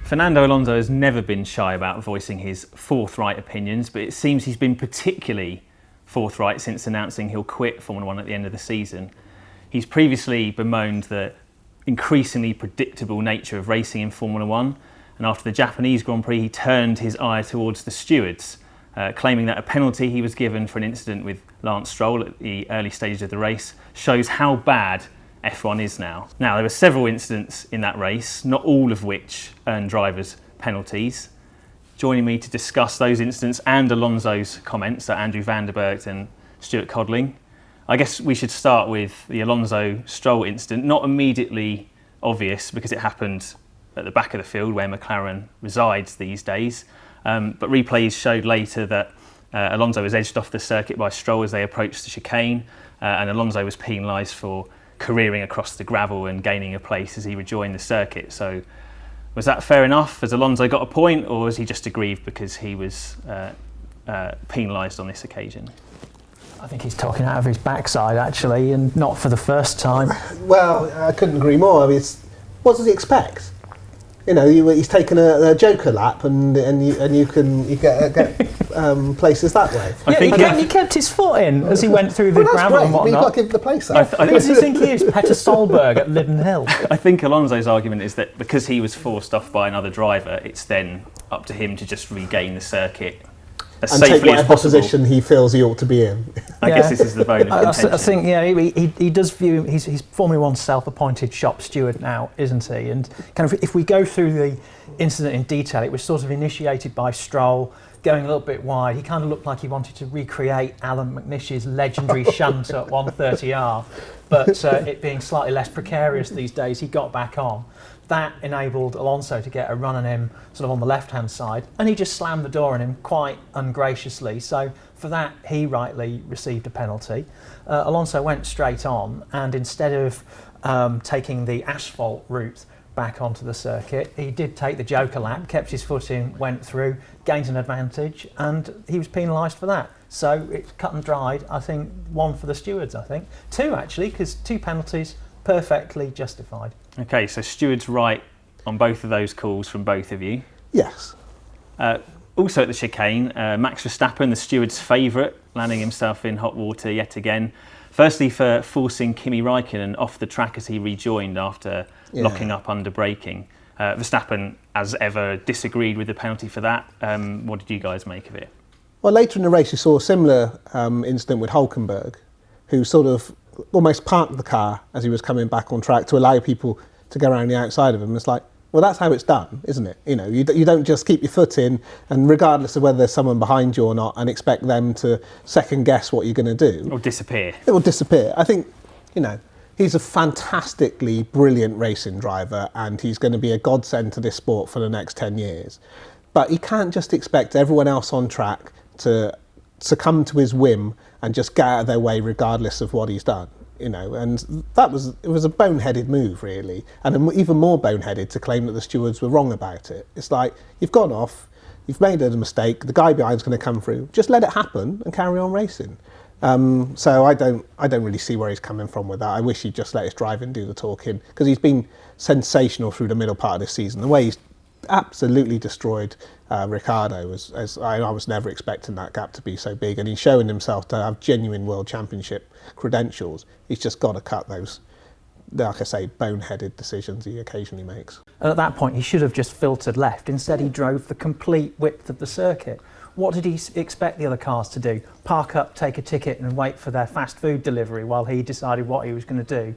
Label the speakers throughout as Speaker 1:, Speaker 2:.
Speaker 1: Fernando Alonso has never been shy about voicing his forthright opinions, but it seems he's been particularly forthright since announcing he'll quit Formula 1 at the end of the season. He's previously bemoaned the increasingly predictable nature of racing in Formula 1, and after the Japanese Grand Prix he turned his eye towards the stewards, claiming that a penalty he was given for an incident with Lance Stroll at the early stages of the race shows how bad F1 is now. Now, there were several incidents in that race, not all of which earned drivers penalties. Joining me to discuss those incidents and Alonso's comments are Andrew van der Burgt and Stuart Codling. I guess we should start with the Alonso-Stroll incident, not immediately obvious because it happened at the back of the field where McLaren resides these days, but replays showed later that Alonso was edged off the circuit by Stroll as they approached the chicane, and Alonso was penalised for careering across the gravel and gaining a place as he rejoined the circuit. So was that fair enough? Has Alonso got a point, or was he just aggrieved because he was penalised on this occasion?
Speaker 2: I think he's talking out of his backside, actually, and not for the first time.
Speaker 3: Well, I couldn't agree more. I mean, what does he expect? You know, he's taken a Joker lap, and you get places that way.
Speaker 2: He kept his foot in as he went through the gravel and whatnot.
Speaker 3: But you've got to give the place up.
Speaker 2: Who does he think he is? Peter Solberg at Linden Hill.
Speaker 1: I think Alonso's argument is that because he was forced off by another driver, it's then up to him to just regain the circuit as
Speaker 3: and
Speaker 1: safely
Speaker 3: take whatever
Speaker 1: as possible.
Speaker 3: Position he feels he ought to be in.
Speaker 1: I guess this is the bone of contention.
Speaker 2: I think, he does view, he's Formula 1 self-appointed shop steward now, isn't he? And kind of, if we go through the incident in detail, it was sort of initiated by Stroll, going a little bit wide. He kind of looked like he wanted to recreate Alan McNish's legendary shunt at 130R, but it being slightly less precarious these days, he got back on. That enabled Alonso to get a run on him sort of on the left-hand side, and he just slammed the door on him quite ungraciously. So for that, he rightly received a penalty. Alonso went straight on, and instead of taking the asphalt route back onto the circuit, he did take the Joker lap, kept his foot in, went through, gained an advantage, and he was penalised for that. So it's cut and dried. I think one for the stewards, I think. Two, actually, because two penalties, perfectly justified.
Speaker 1: Okay, so Steward's right on both of those calls from both of you.
Speaker 3: Yes.
Speaker 1: Also at the chicane, Max Verstappen, the steward's favourite, landing himself in hot water yet again. Firstly, for forcing Kimi Räikkönen off the track as he rejoined after locking up under braking. Verstappen, as ever, disagreed with the penalty for that. What did you guys make of it?
Speaker 3: Well, later in the race, you saw a similar incident with Hülkenberg, who sort of almost parked the car as he was coming back on track to allow people to go around the outside of him. It's like, well, that's how it's done, isn't it? You know, you don't just keep your foot in, and regardless of whether there's someone behind you or not, and expect them to second guess what you're going to do.
Speaker 1: Or disappear.
Speaker 3: It will disappear. I think, you know, he's a fantastically brilliant racing driver, and he's going to be a godsend to this sport for the next 10 years. But he can't just expect everyone else on track to succumb to his whim and just get out of their way regardless of what he's done, you know. And it was a boneheaded move, really, and even more boneheaded to claim that the stewards were wrong about it. It's like, you've gone off, you've made a mistake, the guy behind's going to come through, just let it happen and carry on racing. So I don't really see where he's coming from with that. I wish he'd just let his driving do the talking, because he's been sensational through the middle part of this season. The way he's absolutely destroyed Ricciardo, I was never expecting that gap to be so big, and he's showing himself to have genuine World Championship credentials. He's just got to cut those, like I say, boneheaded decisions he occasionally makes.
Speaker 2: And at that point, he should have just filtered left. Instead, he drove the complete width of the circuit. What did he expect the other cars to do? Park up, take a ticket, and wait for their fast food delivery while he decided what he was going to do?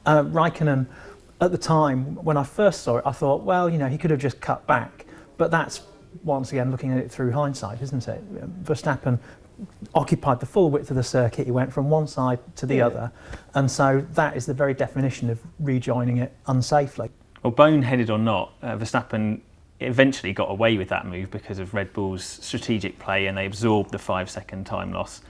Speaker 2: Räikkönen, at the time, when I first saw it, I thought, well, you know, he could have just cut back. But that's, once again, looking at it through hindsight, isn't it? Verstappen occupied the full width of the circuit. He went from one side to the other. And so that is the very definition of rejoining it unsafely.
Speaker 1: Well, boneheaded or not, Verstappen eventually got away with that move because of Red Bull's strategic play, and they absorbed the 5-second time loss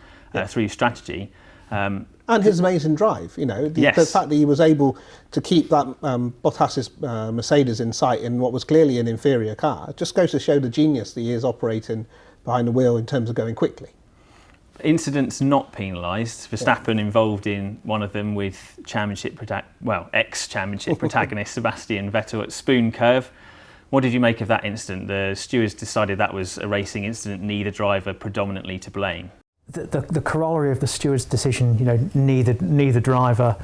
Speaker 1: through strategy.
Speaker 3: And his amazing drive, you know, the fact that he was able to keep that Bottas's Mercedes in sight in what was clearly an inferior car, it just goes to show the genius that he is operating behind the wheel in terms of going quickly.
Speaker 1: Incidents not penalised. Verstappen involved in one of them with ex-championship protagonist Sebastian Vettel at Spoon Curve, What did you make of that incident? The stewards decided that was a racing incident, neither driver predominantly to blame.
Speaker 2: The corollary of the steward's decision, neither driver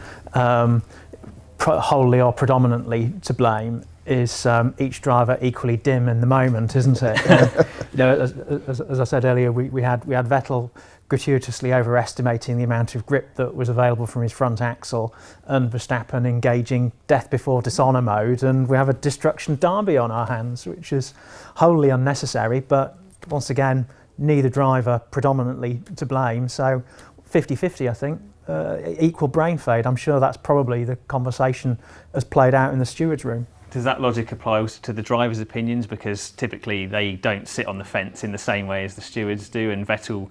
Speaker 2: wholly or predominantly to blame, is each driver equally dim in the moment, isn't it? As I said earlier, we had Vettel gratuitously overestimating the amount of grip that was available from his front axle, and Verstappen engaging death before dishonour mode, and we have a destruction derby on our hands, which is wholly unnecessary, but once again, neither driver predominantly to blame, so 50-50 I think. Equal brain fade. I'm sure that's probably the conversation as played out in the stewards' room.
Speaker 1: Does that logic apply also to the drivers' opinions? Because typically they don't sit on the fence in the same way as the stewards do, and Vettel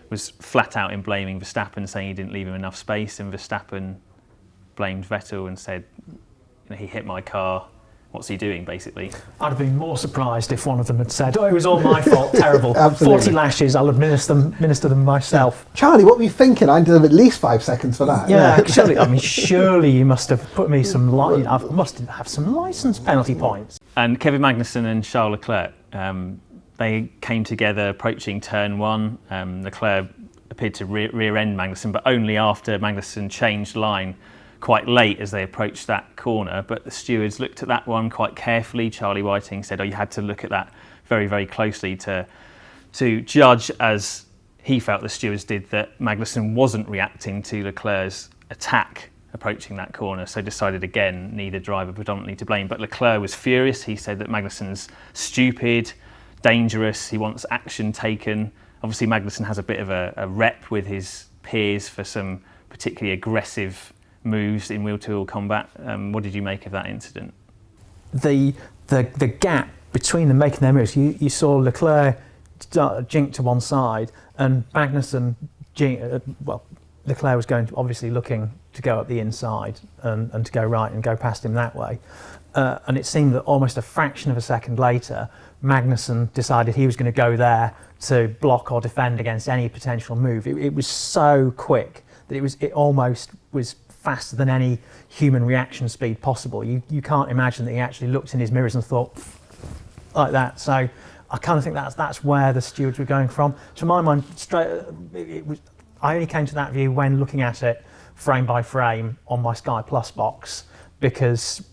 Speaker 1: was flat out in blaming Verstappen, saying he didn't leave him enough space, and Verstappen blamed Vettel and said, he hit my car, what's he doing, basically?
Speaker 2: I'd have been more surprised if one of them had said, it was all my fault, terrible. 40 lashes, I'll administer them myself.
Speaker 3: Yeah. Charlie, what were you thinking? I deserve at least 5 seconds for that.
Speaker 2: Yeah, surely you must have put me I must have some licence penalty points.
Speaker 1: And Kevin Magnussen and Charles Leclerc, they came together approaching turn 1. Leclerc appeared to rear-end Magnussen, but only after Magnussen changed line quite late as they approached that corner. But the stewards looked at that one quite carefully. Charlie Whiting said, you had to look at that very, very closely to judge, as he felt the stewards did, that Magnussen wasn't reacting to Leclerc's attack approaching that corner, so decided again, neither driver predominantly to blame. But Leclerc was furious. He said that Magnussen's stupid, dangerous, he wants action taken. Obviously Magnussen has a bit of a rep with his peers for some particularly aggressive moves in wheel-to-wheel combat. What did you make of that incident?
Speaker 2: The gap between them making their moves, you saw Leclerc jink to one side, and Magnussen Leclerc was obviously looking to go up the inside and to go right and go past him that way. And it seemed that almost a fraction of a second later, Magnussen decided he was going to go there to block or defend against any potential move. It was so quick that it almost was faster than any human reaction speed possible. You can't imagine that he actually looked in his mirrors and thought like that. So I kind of think that's where the stewards were going from. To my mind, I only came to that view when looking at it frame by frame on my Sky Plus box, because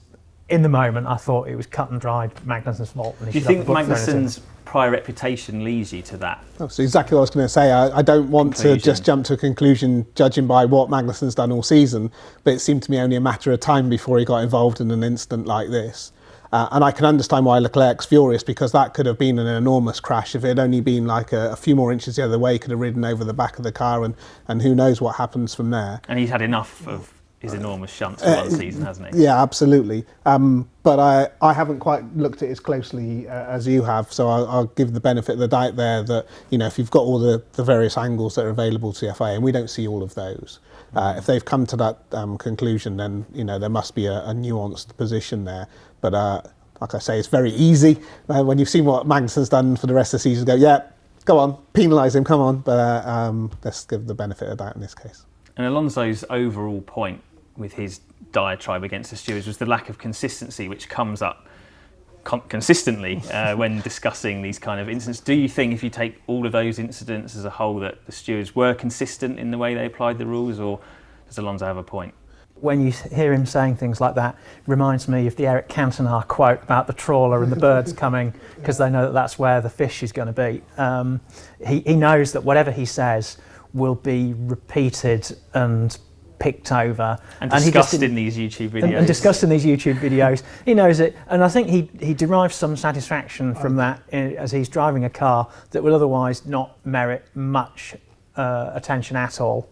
Speaker 2: in the moment I thought it was cut and dried Magnussen's fault.
Speaker 1: Do you think Magnussen's prior reputation leads you to that?
Speaker 3: That's exactly what I was going to say. I don't want to just jump to a conclusion judging by what Magnussen's done all season, but it seemed to me only a matter of time before he got involved in an incident like this. And I can understand why Leclerc's furious, because that could have been an enormous crash. If it had only been like a few more inches the other way, he could have ridden over the back of the car, and who knows what happens from there.
Speaker 1: And he's had enough of his enormous shunts for one season, hasn't he?
Speaker 3: Yeah, absolutely. But I haven't quite looked at it as closely as you have, so I'll give the benefit of the doubt there that, if you've got all the various angles that are available to the FIA, and we don't see all of those, if they've come to that conclusion, then there must be a nuanced position there. But like I say, it's very easy when you've seen what Magnussen's done for the rest of the season. Go, yeah, go on, penalise him, come on. But let's give the benefit of that in this case.
Speaker 1: And Alonso's overall point with his diatribe against the stewards was the lack of consistency, which comes up consistently when discussing these kind of incidents. Do you think, if you take all of those incidents as a whole, that the stewards were consistent in the way they applied the rules, or does Alonso have a point?
Speaker 2: When you hear him saying things like that, it reminds me of the Eric Cantona quote about the trawler and the birds coming, because they know that that's where the fish is going to be. He knows that whatever he says will be repeated and picked over
Speaker 1: and discussed in these YouTube videos.
Speaker 2: And discussed in these YouTube videos. He knows it, and I think he derives some satisfaction from that as he's driving a car that would otherwise not merit much attention at all.